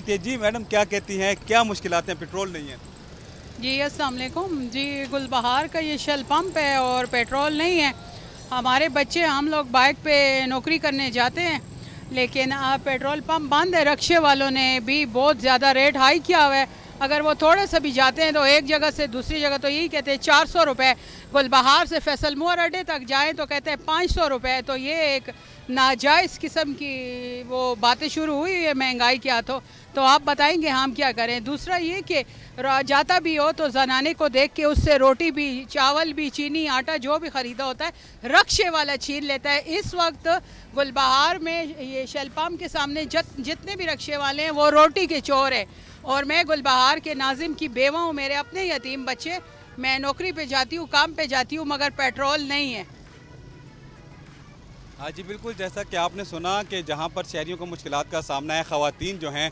जी madam, क्या कहती हैं, क्या मुश्किलात हैं, पेट्रोल नहीं है? जी अस्सलाम वालेकुम जी। गुलबहार का ये शेल पंप है और पेट्रोल नहीं है। हमारे बच्चे, हम लोग बाइक पे नौकरी करने जाते हैं, लेकिन अब पेट्रोल पंप बंद है। रक्शे वालों ने भी बहुत ज़्यादा रेट हाई किया हुआ है। अगर वो थोड़े से भी जाते हैं तो एक जगह से दूसरी जगह तो यही कहते हैं 400 रुपये। गुलबहार से फैसल मोर अड्डे तक जाएँ तो कहते हैं 500 रुपये। तो ये एक नाजायज़ किस्म की वो बातें शुरू हुई है महंगाई के हाथों। तो आप बताएंगे हम क्या करें। दूसरा ये कि जाता भी हो तो जनाने को देख के उससे रोटी भी, चावल भी, चीनी, आटा जो भी ख़रीदा होता है रक्शे वाला छीन लेता है। इस वक्त गुलबहार में ये शेल पंप के सामने जितने भी रक्शे वाले हैं वो रोटी के चोर हैं। और मैं गुलबहार के नाजिम की बेवा हूँ, मेरे अपने यतीम बच्चे, मैं नौकरी पे जाती हूँ, काम पे जाती हूँ, मगर पेट्रोल नहीं है। हाँ जी बिल्कुल, जैसा कि आपने सुना कि जहाँ पर शहरियों को मुश्किलात का सामना है, ख़वातीन जो हैं